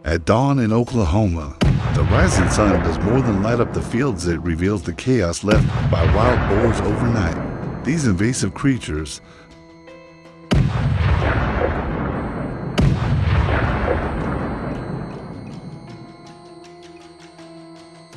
At dawn in Oklahoma, the rising sun does more than light up the fields. It reveals the chaos left by wild boars overnight. These invasive creatures,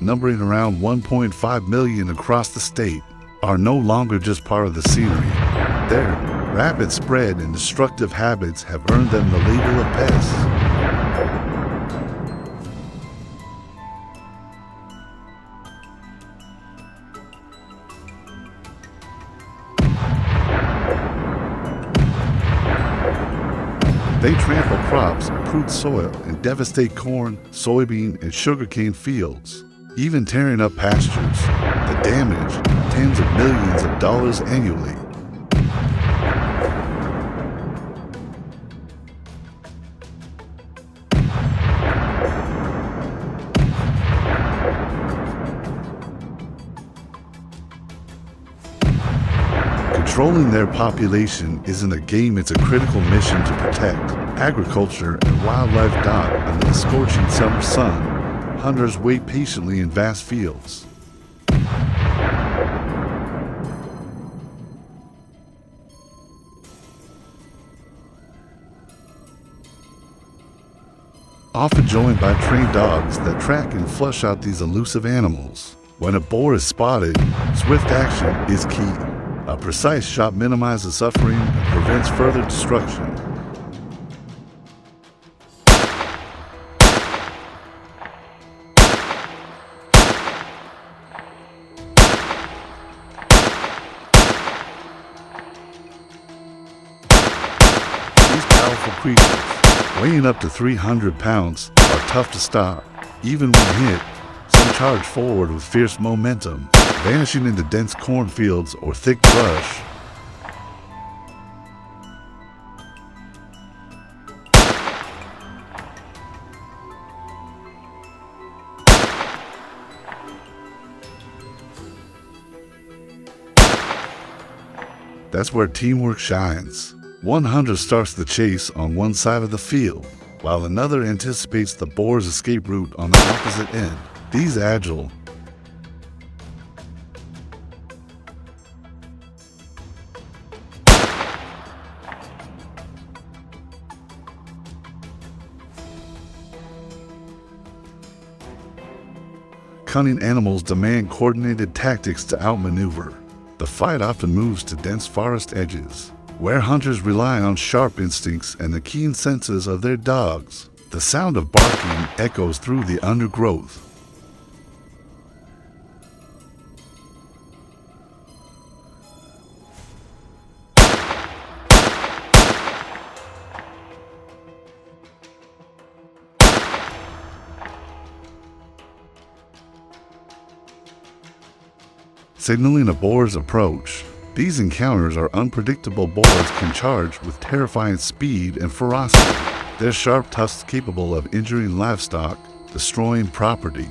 numbering around 1.5 million across the state, are no longer just part of the scenery. Their rapid spread and destructive habits have earned them the label of pests. They trample crops, uproot soil, and devastate corn, soybean, and sugarcane fields, even tearing up pastures. The damage, tens of millions of dollars annually. Controlling their population isn't a game, it's a critical mission to protect agriculture and wildlife. Under the scorching summer sun, hunters wait patiently in vast fields. Often joined by trained dogs that track and flush out these elusive animals. When a boar is spotted, swift action is key. A precise shot minimizes suffering and prevents further destruction. These powerful creatures, weighing up to 300 pounds, are tough to stop. Even when hit, some charge forward with fierce momentum, vanishing into dense cornfields or thick brush. That's where teamwork shines. One hunter starts the chase on one side of the field, while another anticipates the boar's escape route on the opposite end. These agile, cunning animals demand coordinated tactics to outmaneuver. The fight often moves to dense forest edges, where hunters rely on sharp instincts and the keen senses of their dogs. The sound of barking echoes through the undergrowth. Signaling a boar's approach. These encounters are unpredictable. Boars can charge with terrifying speed and ferocity, their sharp tusks capable of injuring livestock, destroying property.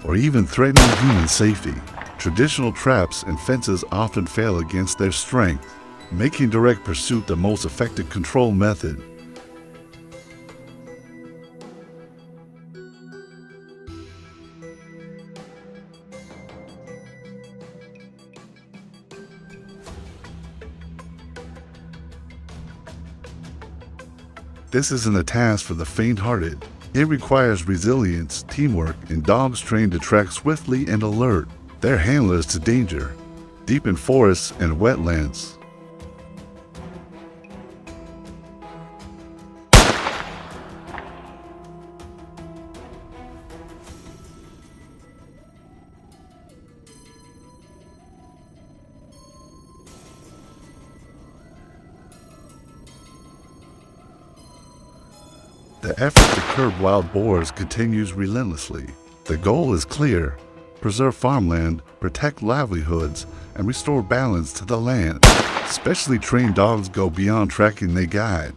Or even threatening human safety. Traditional traps and fences often fail against their strength, making direct pursuit the most effective control method. This isn't a task for the faint-hearted. It requires resilience, teamwork, and dogs trained to track swiftly and alert. They're handlers to danger, deep in forests and wetlands. The effort to curb wild boars continues relentlessly. The goal is clear: preserve farmland, protect livelihoods, and restore balance to the land. Specially trained dogs go beyond tracking, they guide.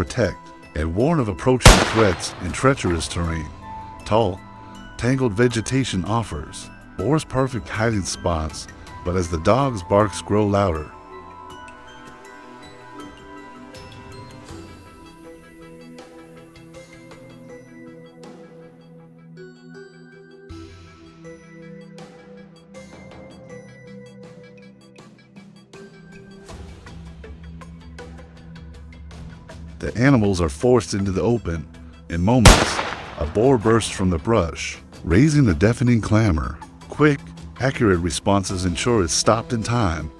protect and warn of approaching threats in treacherous terrain. Tall, tangled vegetation offers boars perfect hiding spots, but as the dog's barks grow louder, the animals are forced into the open. In moments, a boar bursts from the brush, raising a deafening clamor. Quick, accurate responses ensure it's stopped in time.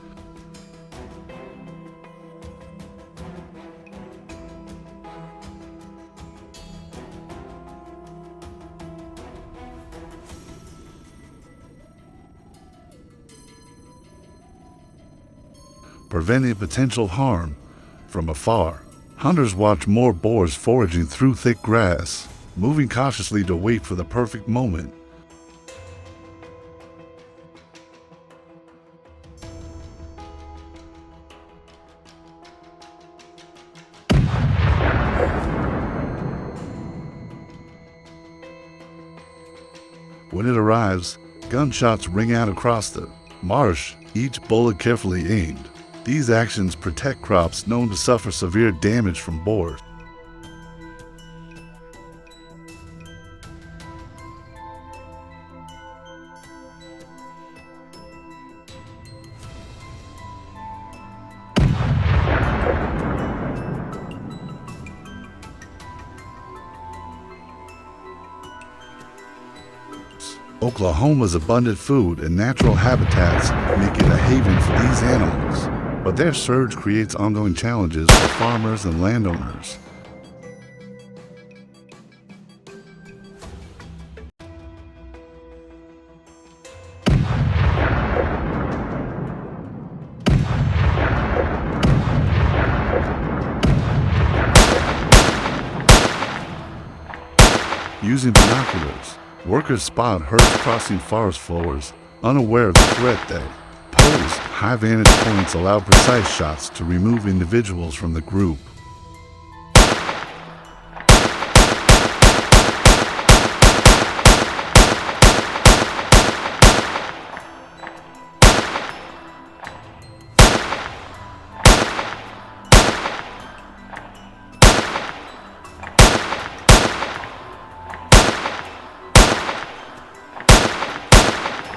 Preventing potential harm from afar. Hunters watch more boars foraging through thick grass, moving cautiously to wait for the perfect moment. When it arrives, gunshots ring out across the marsh, each bullet carefully aimed. These actions protect crops known to suffer severe damage from boars. Oklahoma's abundant food and natural habitats make it a haven for these animals, but their surge creates ongoing challenges for farmers and landowners. Using binoculars, workers spot herds crossing forest floors, unaware of the threat they pose. High vantage points allow precise shots to remove individuals from the group.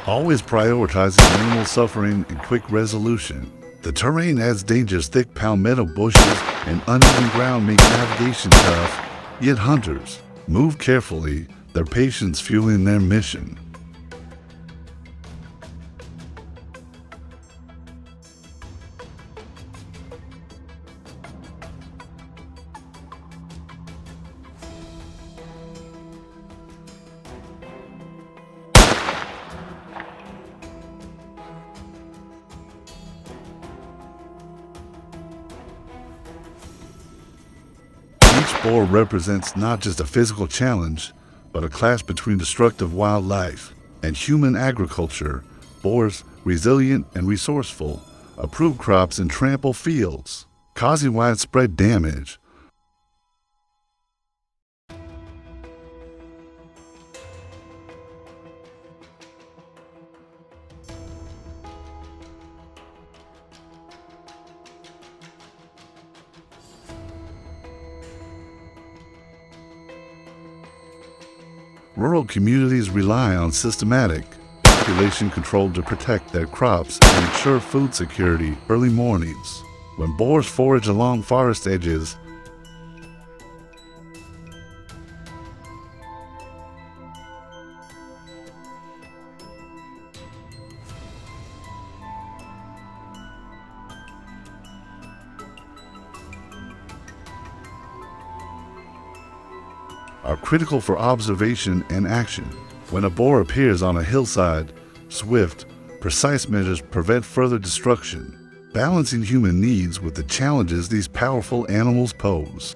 Always prioritizing minimal suffering and quick resolution. The terrain adds dangers. Thick palmetto bushes and uneven ground make navigation tough, yet hunters move carefully, their patience fueling their mission. Each boar represents not just a physical challenge, but a clash between destructive wildlife and human agriculture. Boars, resilient and resourceful, uproot crops and trample fields, causing widespread damage. Rural communities rely on systematic population control to protect their crops and ensure food security. Early mornings, when boars forage along forest edges, are critical for observation and action. When a boar appears on a hillside, swift, precise measures prevent further destruction, balancing human needs with the challenges these powerful animals pose.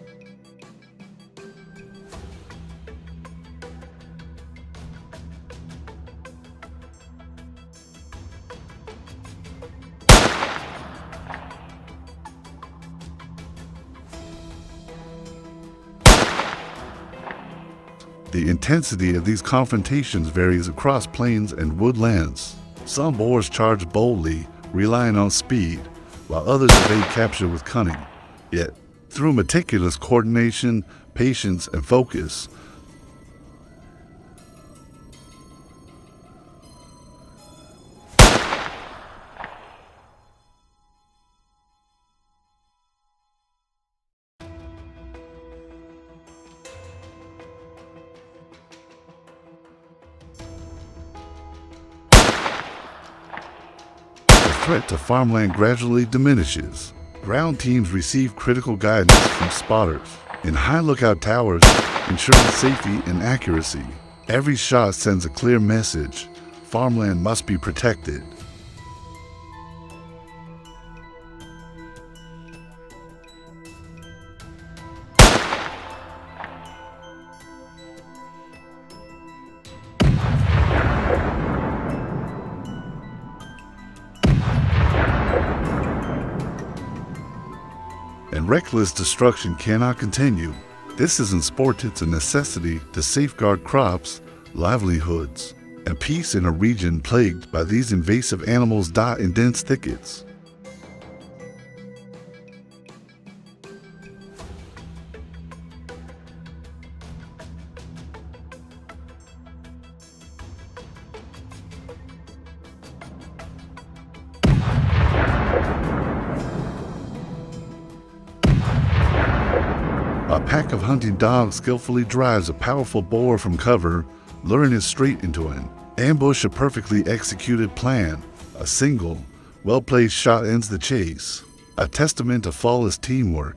The intensity of these confrontations varies across plains and woodlands. Some boars charge boldly, relying on speed, while others evade capture with cunning. Yet, through meticulous coordination, patience, and focus, the threat to farmland gradually diminishes. Ground teams receive critical guidance from spotters in high lookout towers, ensuring safety and accuracy. Every shot sends a clear message: farmland must be protected. And reckless destruction cannot continue. This isn't sport, it's a necessity to safeguard crops, livelihoods, and peace in a region plagued by these invasive animals in dense thickets. A pack of hunting dogs skillfully drives a powerful boar from cover, luring it straight into an ambush. A perfectly executed plan. A single, well-placed shot ends the chase, a testament to flawless teamwork.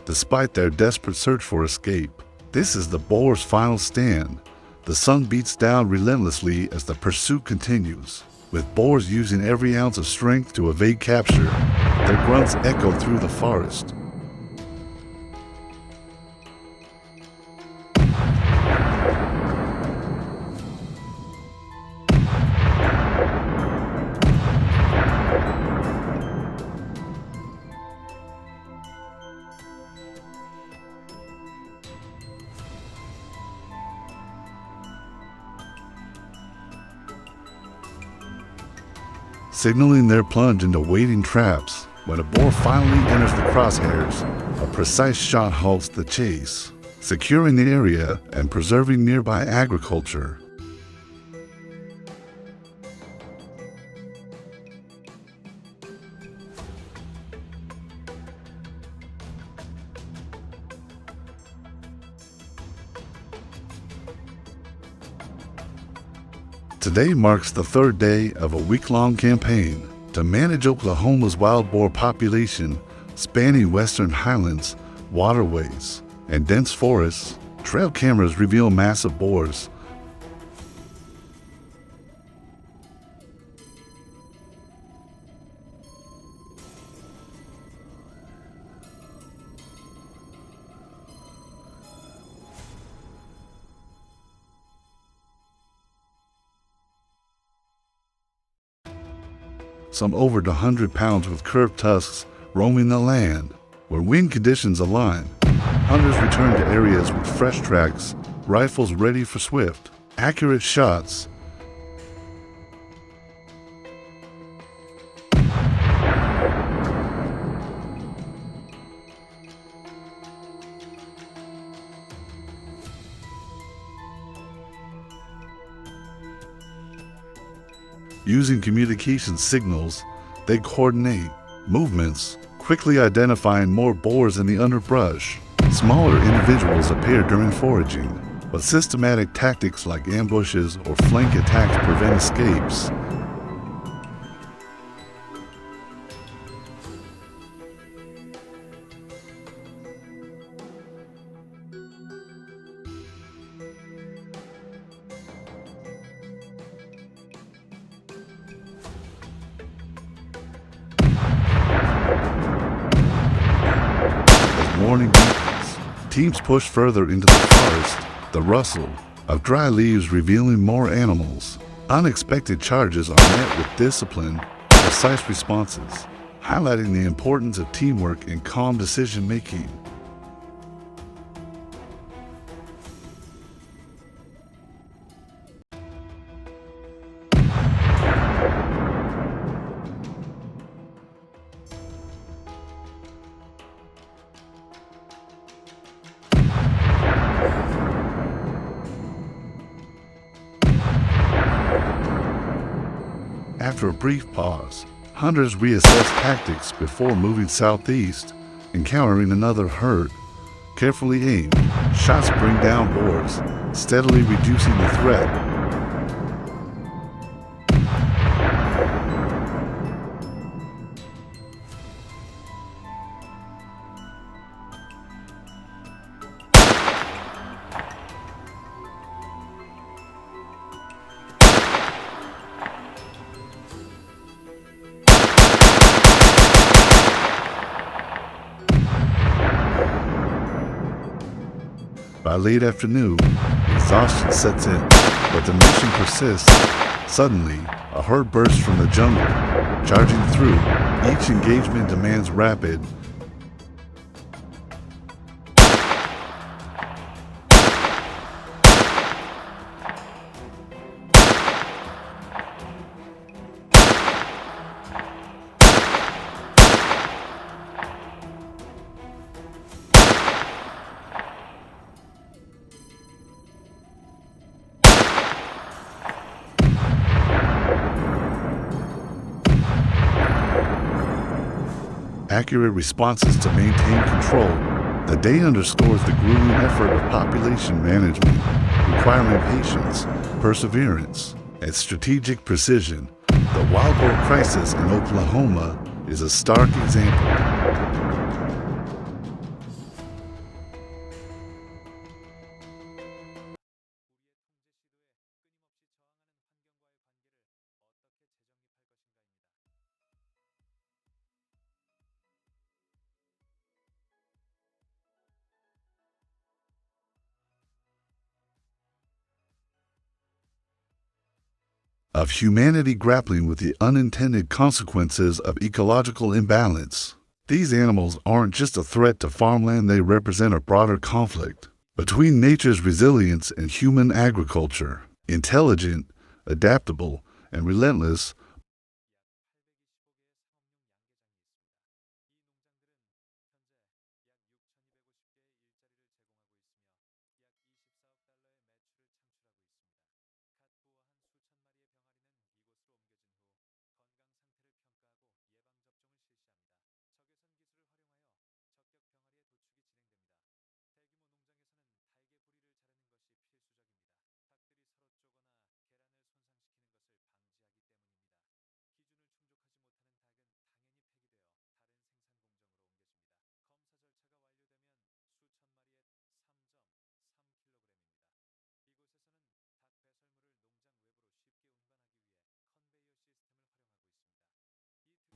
Despite their desperate search for escape, this is the boar's final stand. The sun beats down relentlessly as the pursuit continues, with boars using every ounce of strength to evade capture. Their grunts echo through the forest. Signaling their plunge into waiting traps. When a boar finally enters the crosshairs, a precise shot halts the chase, securing the area and preserving nearby agriculture. Today marks the third day of a week-long campaign to manage Oklahoma's wild boar population, spanning western highlands, waterways, and dense forests. Trail cameras reveal massive boars, some over 100 pounds with curved tusks, roaming the land. Where wind conditions align, hunters return to areas with fresh tracks, rifles ready for swift, accurate shots. Using communication signals, they coordinate movements, quickly identifying more boars in the underbrush. Smaller individuals appear during foraging, but systematic tactics like ambushes or flank attacks prevent escapes. Morning deepens. Teams push further into the forest, The rustle of dry leaves revealing more animals. Unexpected charges are met with discipline, precise responses, highlighting the importance of teamwork and calm decision-making. After a brief pause, hunters reassess tactics before moving southeast, encountering another herd. Carefully aimed, shots bring down boars, steadily reducing the threat. By late afternoon, exhaustion sets in, but the mission persists. Suddenly, a herd bursts from the jungle, charging through. Each engagement demands rapid, accurate responses to maintain control. The day underscores the grueling effort of population management, requiring patience, perseverance, and strategic precision. The wild boar crisis in Oklahoma is a stark example. Of humanity grappling with the unintended consequences of ecological imbalance. These animals aren't just a threat to farmland, they represent a broader conflict between nature's resilience and human agriculture. Intelligent, adaptable, and relentless,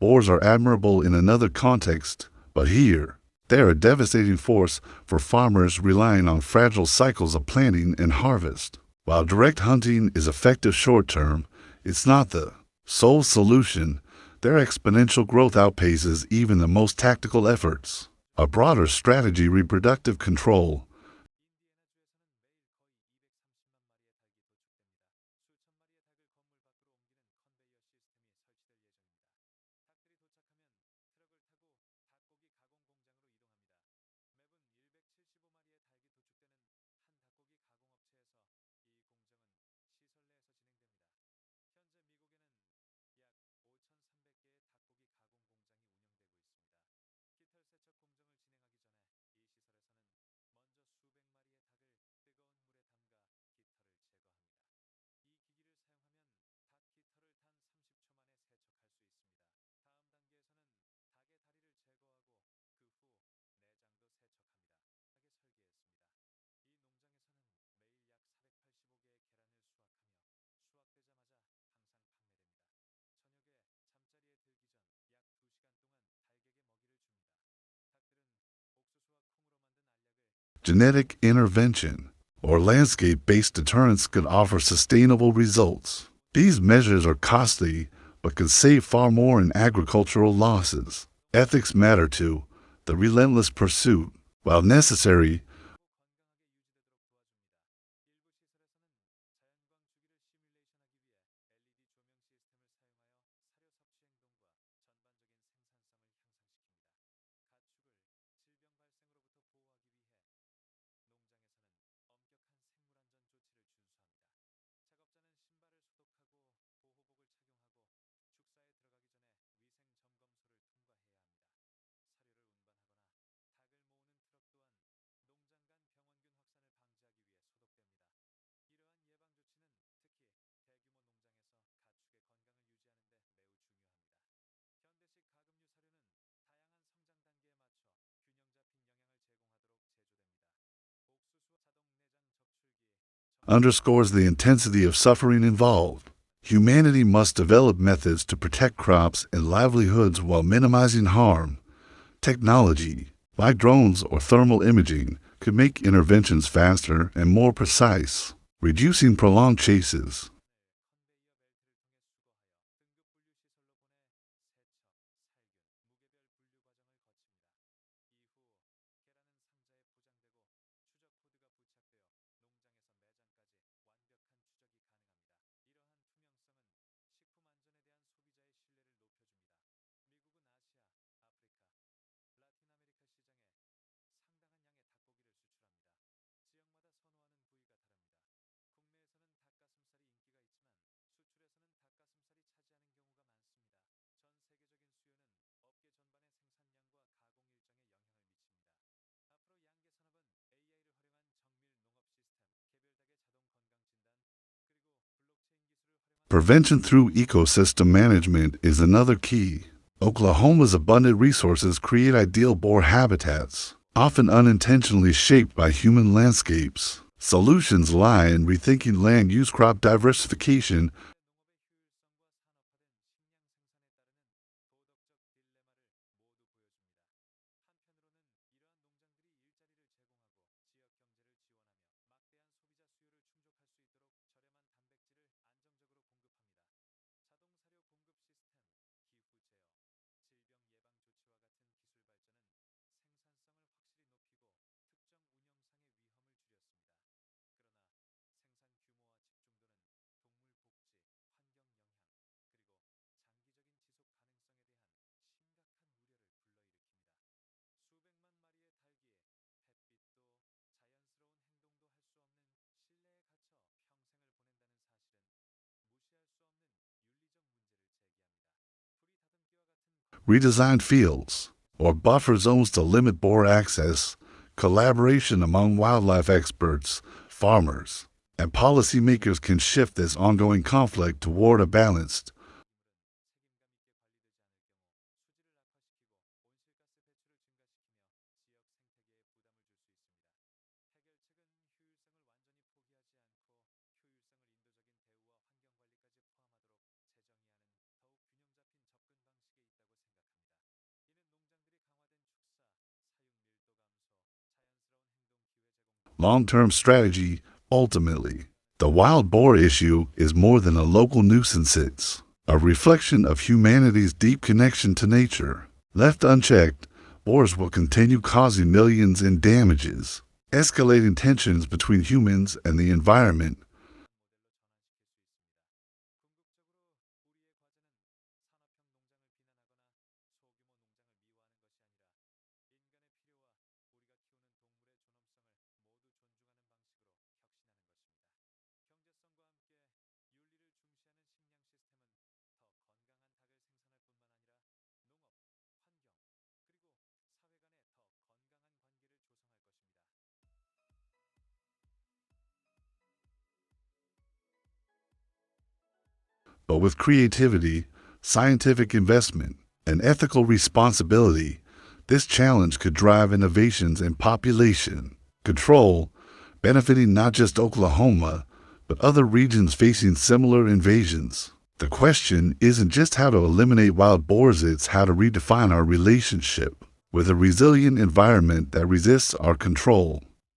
boars are admirable in another context, but here, they are a devastating force for farmers relying on fragile cycles of planting and harvest. While direct hunting is effective short-term, it's not the sole solution. Their exponential growth outpaces even the most tactical efforts. A broader strategy, reproductive control, genetic intervention. or landscape-based deterrents could offer sustainable results. These measures are costly, but can save far more in agricultural losses. Ethics matter too. The relentless pursuit, while necessary, underscores the intensity of suffering involved. Humanity must develop methods to protect crops and livelihoods while minimizing harm. Technology, like drones or thermal imaging, could make interventions faster and more precise, reducing prolonged chases. Prevention through ecosystem management is another key. Oklahoma's abundant resources create ideal boar habitats, often unintentionally shaped by human landscapes. Solutions lie in rethinking land use, crop diversification, redesigned fields, or buffer zones to limit boar access, collaboration among wildlife experts, farmers, and policymakers can shift this ongoing conflict toward a balanced, long-term strategy. Ultimately, the wild boar issue is more than a local nuisance. It's a reflection of humanity's deep connection to nature. Left unchecked, boars will continue causing millions in damages, escalating tensions between humans and the environment. But with creativity, scientific investment, and ethical responsibility, this challenge could drive innovations in population control, benefiting not just Oklahoma, but other regions facing similar invasions. The question isn't just how to eliminate wild boars, it's how to redefine our relationship with a resilient environment that resists our control.